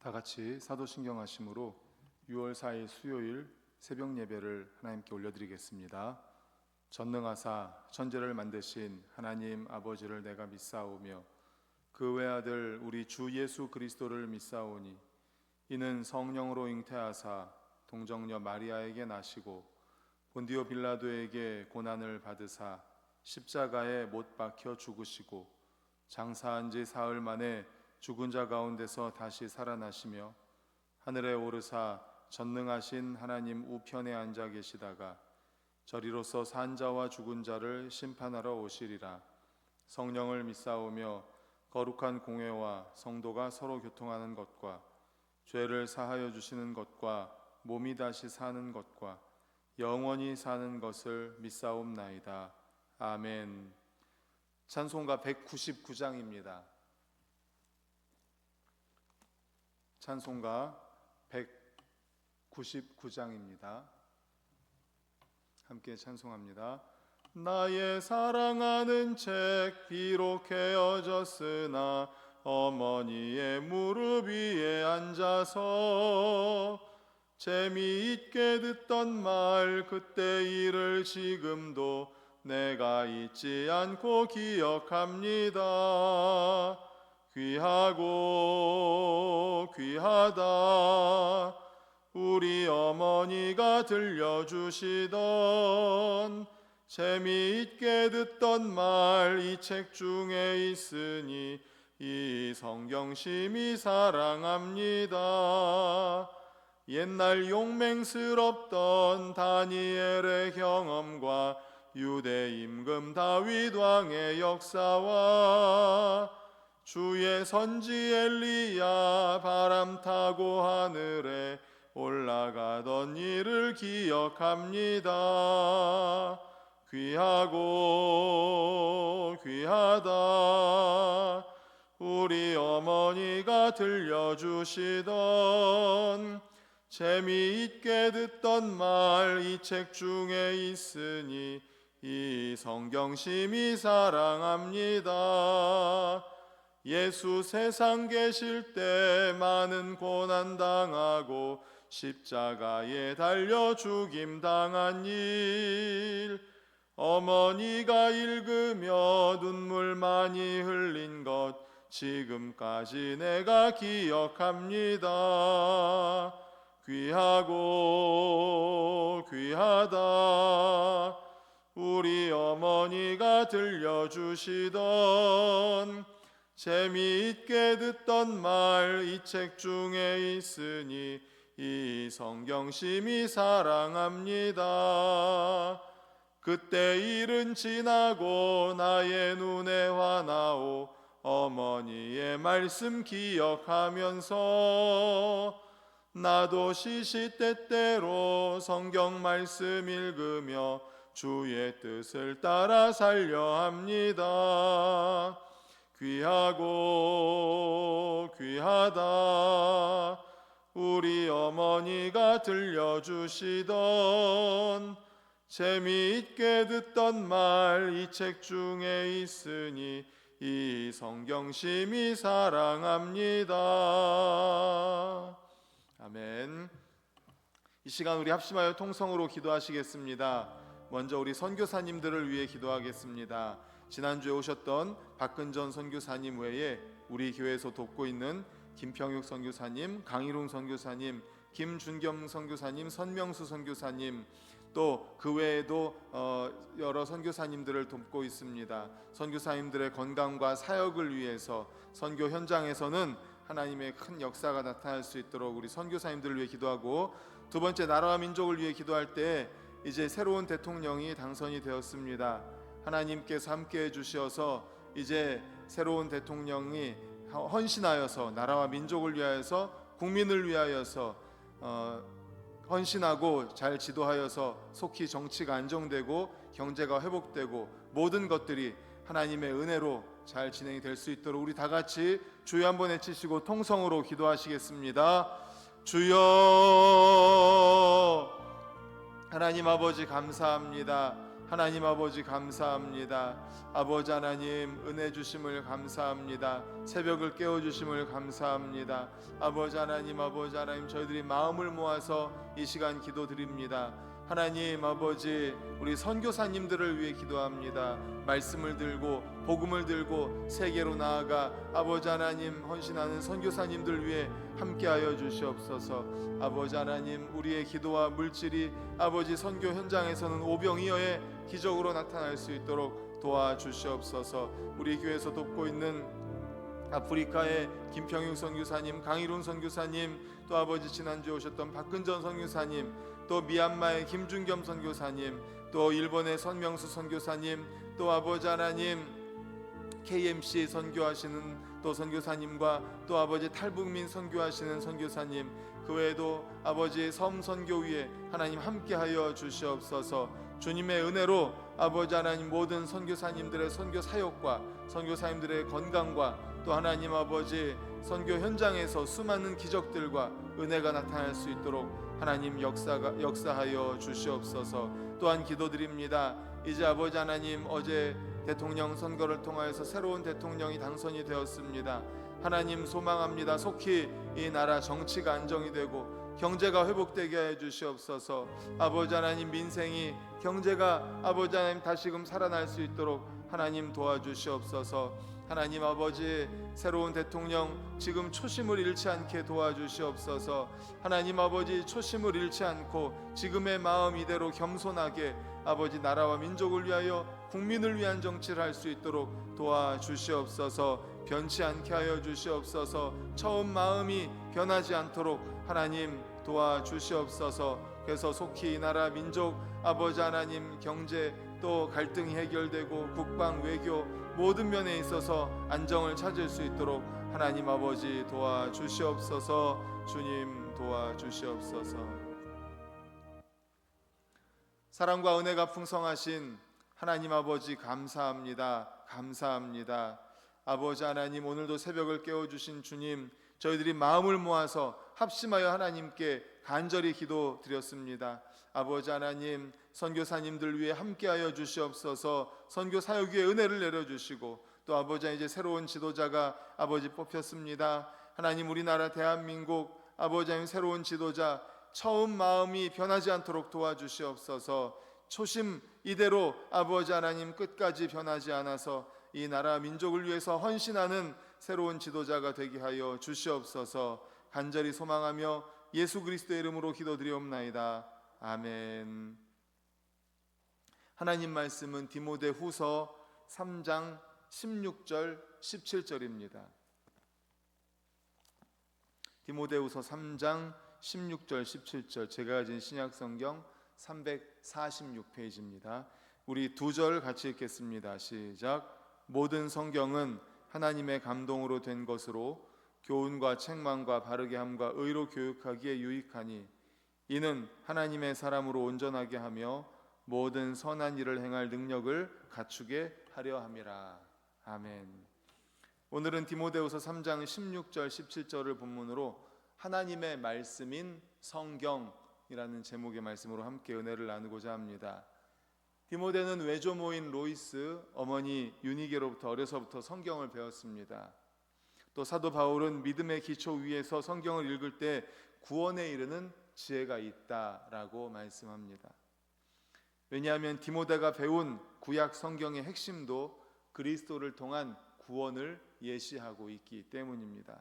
다 같이 사도신경 하심으로 6월 4일 수요일 새벽 예배를 하나님께 올려드리겠습니다. 전능하사 천지를 만드신 하나님 아버지를 내가 믿사오며 그 외아들 우리 주 예수 그리스도를 믿사오니 이는 성령으로 잉태하사 동정녀 마리아에게 나시고 본디오 빌라도에게 고난을 받으사 십자가에 못 박혀 죽으시고 장사한 지 사흘 만에 죽은 자 가운데서 다시 살아나시며 하늘에 오르사 전능하신 하나님 우편에 앉아 계시다가 저리로서 산 자와 죽은 자를 심판하러 오시리라. 성령을 믿사오며 거룩한 공회와 성도가 서로 교통하는 것과 죄를 사하여 주시는 것과 몸이 다시 사는 것과 영원히 사는 것을 믿사옵나이다. 아멘. 찬송가 199장입니다. 찬송가 199장입니다. 함께 찬송합니다. 나의 사랑하는 책 비록 헤어졌으나 어머니의 무릎 위에 앉아서 재미있게 듣던 말 그때 일을 지금도 내가 잊지 않고 기억합니다. 귀하고 귀하다 우리 어머니가 들려주시던 재미있게 듣던 말 이 책 중에 있으니 이 성경 심히 사랑합니다. 옛날 용맹스럽던 다니엘의 경험과 유대 임금 다윗 왕의 역사와 주의 선지 엘리야 바람 타고 하늘에 올라가던 일을 기억합니다. 귀하고 귀하다 우리 어머니가 들려주시던 재미있게 듣던 말 이 책 중에 있으니 이 성경 심히 사랑합니다. 예수 세상 계실 때 많은 고난 당하고 십자가에 달려 죽임 당한 일 어머니가 읽으며 눈물 많이 흘린 것 지금까지 내가 기억합니다. 귀하고 귀하다 우리 어머니가 들려주시던 재미있게 듣던 말 이 책 중에 있으니 이 성경 심히 사랑합니다. 그때 일은 지나고 나의 눈에 화나오 어머니의 말씀 기억하면서 나도 시시때때로 성경 말씀 읽으며 주의 뜻을 따라 살려 합니다. 귀하고 귀하다 우리 어머니가 들려주시던 재미있게 듣던 말 이 책 중에 있으니 이 성경 심히 사랑합니다. 아멘. 이 시간 우리 합심하여 통성으로 기도하시겠습니다. 먼저 우리 선교사님들을 위해 기도하겠습니다. 지난주에 오셨던 박근전 선교사님 외에 우리 교회에서 돕고 있는 김평육 선교사님, 강일웅 선교사님, 김준겸 선교사님, 선명수 선교사님 또 그 외에도 여러 선교사님들을 돕고 있습니다. 선교사님들의 건강과 사역을 위해서 선교 현장에서는 하나님의 큰 역사가 나타날 수 있도록 우리 선교사님들을 위해 기도하고 두 번째 나라와 민족을 위해 기도할 때 이제 새로운 대통령이 당선이 되었습니다. 하나님께서 함께해 주셔서 이제 새로운 대통령이 헌신하여서 나라와 민족을 위하여서 국민을 위하여서 헌신하고 잘 지도하여서 속히 정치가 안정되고 경제가 회복되고 모든 것들이 하나님의 은혜로 잘 진행이 될 수 있도록 우리 다 같이 주여 한번 외치시고 통성으로 기도하시겠습니다. 주여 하나님 아버지 감사합니다. 하나님 아버지 감사합니다. 아버지 하나님 은혜 주심을 감사합니다. 새벽을 깨워주심을 감사합니다. 아버지 하나님 저희들이 마음을 모아서 이 시간 기도드립니다. 하나님 아버지 우리 선교사님들을 위해 기도합니다. 말씀을 들고 복음을 들고 세계로 나아가 아버지 하나님 헌신하는 선교사님들 위해 함께하여 주시옵소서. 아버지 하나님 우리의 기도와 물질이 아버지 선교 현장에서는 오병이어의 기적으로 나타날 수 있도록 도와주시옵소서. 우리 교회에서 돕고 있는 아프리카의 김평육 선교사님, 강일훈 선교사님, 또 아버지 지난주에 오셨던 박근전 선교사님, 또 미얀마의 김준겸 선교사님, 또 일본의 선명수 선교사님, 또 아버지 하나님 KMC 선교하시는 또 선교사님과 또 아버지 탈북민 선교하시는 선교사님, 그 외에도 아버지 섬 선교위에 하나님 함께하여 주시옵소서. 주님의 은혜로 아버지 하나님 모든 선교사님들의 선교 사역과 선교사님들의 건강과 또 하나님 아버지 선교 현장에서 수많은 기적들과 은혜가 나타날 수 있도록 하나님 역사하여 주시옵소서. 또한 기도드립니다. 이제 아버지 하나님 어제 대통령 선거를 통하여서 새로운 대통령이 당선이 되었습니다. 하나님 소망합니다. 속히 이 나라 정치가 안정이 되고 경제가 회복되게 해 주시옵소서. 아버지 하나님 민생이 경제가 아버지 하나님 다시금 살아날 수 있도록 하나님 도와주시옵소서. 하나님 아버지 새로운 대통령 지금 초심을 잃지 않게 도와주시옵소서. 하나님 아버지 초심을 잃지 않고 지금의 마음 이대로 겸손하게 아버지 나라와 민족을 위하여 국민을 위한 정치를 할 수 있도록 도와주시옵소서. 변치 않게 하여 주시옵소서. 처음 마음이 변하지 않도록 하나님 도와주시옵소서. 그래서 속히 이 나라 민족 아버지 하나님 경제 또 갈등이 해결되고 국방 외교 모든 면에 있어서 안정을 찾을 수 있도록 하나님 아버지 도와주시옵소서. 주님 도와주시옵소서. 사랑과 은혜가 풍성하신 하나님 아버지 감사합니다. 감사합니다. 아버지 하나님 오늘도 새벽을 깨워주신 주님, 저희들이 마음을 모아서 합심하여 하나님께 간절히 기도드렸습니다. 아버지 하나님 선교사님들 위해 함께하여 주시옵소서. 선교 사역 위에 은혜를 내려주시고 또 아버지 이제 새로운 지도자가 아버지 뽑혔습니다. 하나님 우리나라 대한민국 아버지 하나님 새로운 지도자 처음 마음이 변하지 않도록 도와주시옵소서. 초심 이대로 아버지 하나님 끝까지 변하지 않아서 이 나라 민족을 위해서 헌신하는 새로운 지도자가 되게 하여 주시옵소서. 간절히 소망하며 예수 그리스도의 이름으로 기도드리옵나이다. 아멘. 하나님 말씀은 디모데후서 3장 16절 17절입니다. 디모데후서 3장 16절 17절 제가 가진 신약성경 346페이지입니다. 우리 두 절 같이 읽겠습니다. 시작. 모든 성경은 하나님의 감동으로 된 것으로 교훈과 책망과 바르게 함과 의로 교육하기에 유익하니 이는 하나님의 사람으로 온전하게 하며 모든 선한 일을 행할 능력을 갖추게 하려 함이라. 아멘. 오늘은 디모데후서 3장 16절 17절을 본문으로 하나님의 말씀인 성경이라는 제목의 말씀으로 함께 은혜를 나누고자 합니다. 디모데는 외조모인 로이스 어머니 유니게로부터 어려서부터 성경을 배웠습니다. 또 사도 바울은 믿음의 기초 위에서 성경을 읽을 때 구원에 이르는 지혜가 있다라고 말씀합니다. 왜냐하면 디모데가 배운 구약 성경의 핵심도 그리스도를 통한 구원을 예시하고 있기 때문입니다.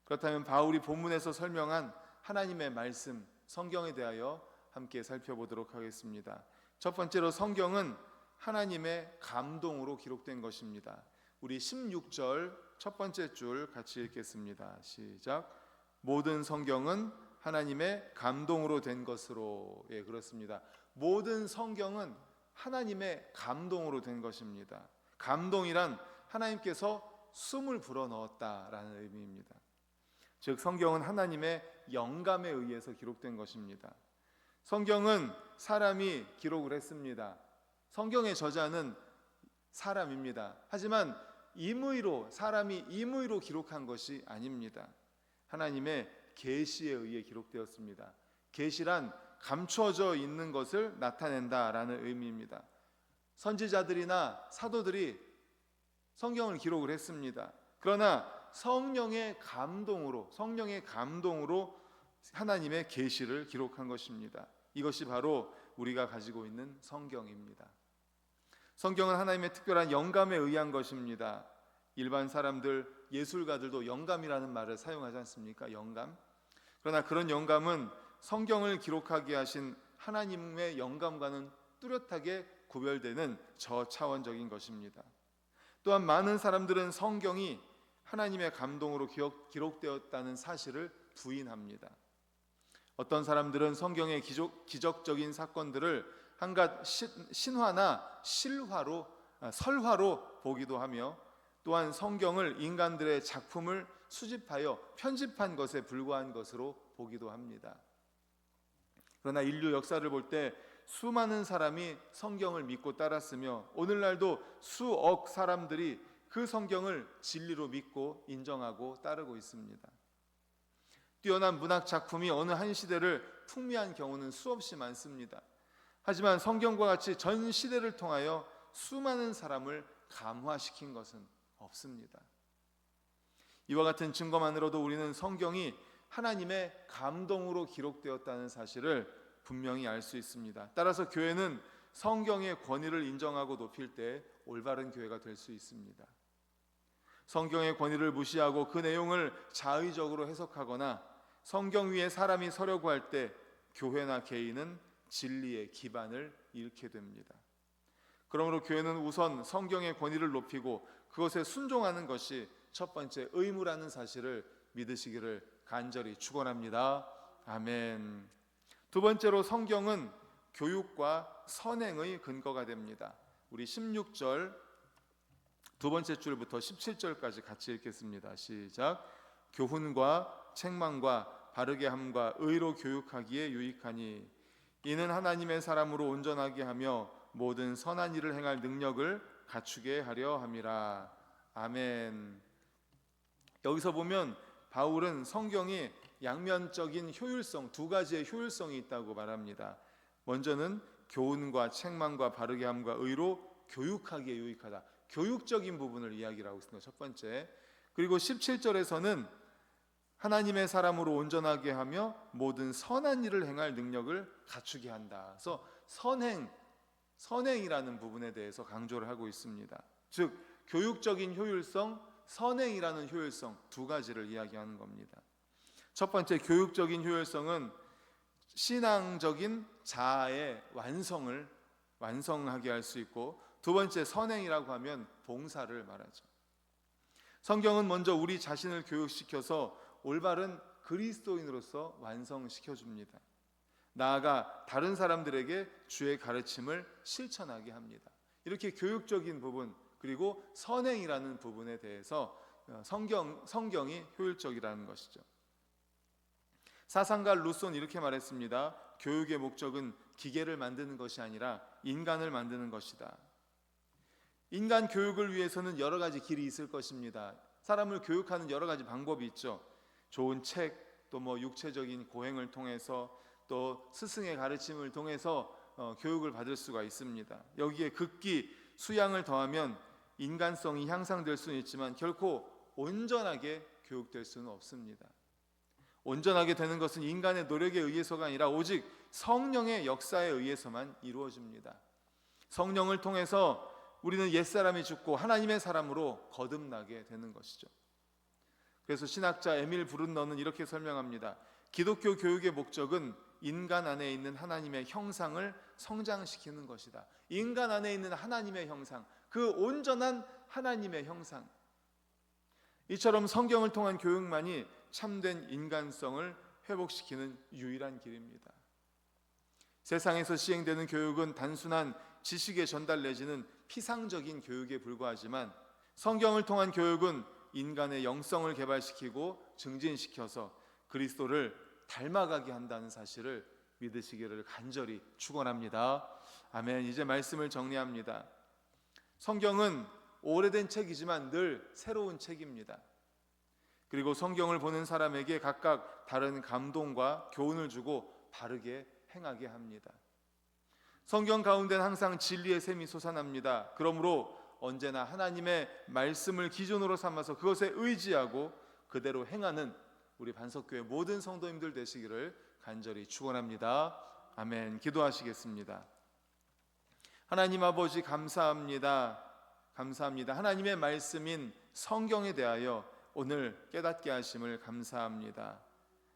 그렇다면 바울이 본문에서 설명한 하나님의 말씀 성경에 대하여 함께 살펴보도록 하겠습니다. 첫 번째로 성경은 하나님의 감동으로 기록된 것입니다. 우리 16절 첫 번째 줄 같이 읽겠습니다. 시작. 모든 성경은 하나님의 감동으로 된 것으로. 예, 그렇습니다. 모든 성경은 하나님의 감동으로 된 것입니다. 감동이란 하나님께서 숨을 불어넣었다라는 의미입니다. 즉 성경은 하나님의 영감에 의해서 기록된 것입니다. 성경은 사람이 기록을 했습니다. 성경의 저자는 사람입니다. 하지만 사람이 임의로 기록한 것이 아닙니다. 하나님의 계시에 의해 기록되었습니다. 계시란 감추어져 있는 것을 나타낸다라는 의미입니다. 선지자들이나 사도들이 성경을 기록을 했습니다. 그러나 성령의 감동으로 하나님의 계시를 기록한 것입니다. 이것이 바로 우리가 가지고 있는 성경입니다. 성경은 하나님의 특별한 영감에 의한 것입니다. 일반 사람들, 예술가들도 영감이라는 말을 사용하지 않습니까? 영감. 그러나 그런 영감은 성경을 기록하게 하신 하나님의 영감과는 뚜렷하게 구별되는 저차원적인 것입니다. 또한 많은 사람들은 성경이 하나님의 감동으로 기록되었다는 사실을 부인합니다. 어떤 사람들은 성경의 기적적인 사건들을 한갓 신화나 설화로 보기도 하며, 또한 성경을 인간들의 작품을 수집하여 편집한 것에 불과한 것으로 보기도 합니다. 그러나 인류 역사를 볼 때 수많은 사람이 성경을 믿고 따랐으며, 오늘날도 수억 사람들이 그 성경을 진리로 믿고 인정하고 따르고 있습니다. 뛰어난 문학 작품이 어느 한 시대를 풍미한 경우는 수없이 많습니다. 하지만 성경과 같이 전 시대를 통하여 수많은 사람을 감화시킨 것은 없습니다. 이와 같은 증거만으로도 우리는 성경이 하나님의 감동으로 기록되었다는 사실을 분명히 알 수 있습니다. 따라서 교회는 성경의 권위를 인정하고 높일 때 올바른 교회가 될 수 있습니다. 성경의 권위를 무시하고 그 내용을 자의적으로 해석하거나 성경 위에 사람이 서려고 할 때 교회나 개인은 진리의 기반을 잃게 됩니다. 그러므로 교회는 우선 성경의 권위를 높이고 그것에 순종하는 것이 첫 번째 의무라는 사실을 믿으시기를 간절히 축원합니다. 아멘. 두 번째로 성경은 교육과 선행의 근거가 됩니다. 우리 16절 두 번째 줄부터 17절까지 같이 읽겠습니다. 시작. 교훈과 책망과 바르게 함과 의로 교육하기에 유익하니 이는 하나님의 사람으로 온전하게 하며 모든 선한 일을 행할 능력을 갖추게 하려 함이라. 아멘. 여기서 보면 바울은 성경이 양면적인 효율성, 두 가지의 효율성이 있다고 말합니다. 먼저는 교훈과 책망과 바르게 함과 의로 교육하기에 유익하다. 교육적인 부분을 이야기를 하고 있습니다. 첫 번째. 그리고 17절에서는 하나님의 사람으로 온전하게 하며 모든 선한 일을 행할 능력을 갖추게 한다. 그래서 선행이라는 부분에 대해서 강조를 하고 있습니다. 즉 교육적인 효율성, 선행이라는 효율성 두 가지를 이야기하는 겁니다. 첫 번째 교육적인 효율성은 신앙적인 자아의 완성하게 할 수 있고, 두 번째 선행이라고 하면 봉사를 말하죠. 성경은 먼저 우리 자신을 교육시켜서 올바른 그리스도인으로서 완성시켜 줍니다. 나아가 다른 사람들에게 주의 가르침을 실천하게 합니다. 이렇게 교육적인 부분 그리고 선행이라는 부분에 대해서 성경이 효율적이라는 것이죠. 사상가 루소는 이렇게 말했습니다. 교육의 목적은 기계를 만드는 것이 아니라 인간을 만드는 것이다. 인간 교육을 위해서는 여러 가지 길이 있을 것입니다. 사람을 교육하는 여러 가지 방법이 있죠. 좋은 책, 또 육체적인 고행을 통해서, 또 스승의 가르침을 통해서 교육을 받을 수가 있습니다. 여기에 극기, 수양을 더하면 인간성이 향상될 수는 있지만 결코 온전하게 교육될 수는 없습니다. 온전하게 되는 것은 인간의 노력에 의해서가 아니라 오직 성령의 역사에 의해서만 이루어집니다. 성령을 통해서 우리는 옛사람이 죽고 하나님의 사람으로 거듭나게 되는 것이죠. 그래서 신학자 에밀 브룬너는 이렇게 설명합니다. 기독교 교육의 목적은 인간 안에 있는 하나님의 형상을 성장시키는 것이다. 인간 안에 있는 하나님의 형상, 그 온전한 하나님의 형상, 이처럼 성경을 통한 교육만이 참된 인간성을 회복시키는 유일한 길입니다. 세상에서 시행되는 교육은 단순한 지식의 전달 내지는 피상적인 교육에 불과하지만, 성경을 통한 교육은 인간의 영성을 개발시키고 증진시켜서 그리스도를 닮아가게 한다는 사실을 믿으시기를 간절히 축원합니다. 아멘. 이제 말씀을 정리합니다. 성경은 오래된 책이지만 늘 새로운 책입니다. 그리고 성경을 보는 사람에게 각각 다른 감동과 교훈을 주고 바르게 행하게 합니다. 성경 가운데는 항상 진리의 샘이 솟아납니다. 그러므로 언제나 하나님의 말씀을 기준으로 삼아서 그것에 의지하고 그대로 행하는 우리 반석교회 모든 성도님들 되시기를 간절히 축원합니다. 아멘. 기도하시겠습니다. 하나님 아버지 감사합니다. 감사합니다. 하나님의 말씀인 성경에 대하여 오늘 깨닫게 하심을 감사합니다.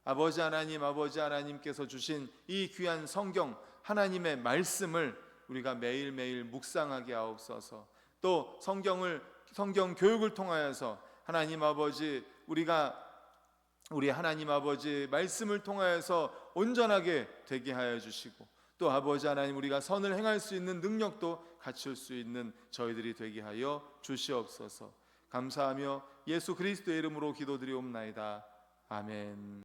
아버지 하나님께서 주신 이 귀한 성경 하나님의 말씀을 우리가 매일매일 묵상하게 하옵소서. 또 성경 교육을 통하여서 하나님 아버지 우리 하나님 아버지 말씀을 통하여서 온전하게 되게 하여 주시고, 또 아버지 하나님 우리가 선을 행할 수 있는 능력도 갖출 수 있는 저희들이 되게 하여 주시옵소서. 감사하며 예수 그리스도의 이름으로 기도드리옵나이다. 아멘.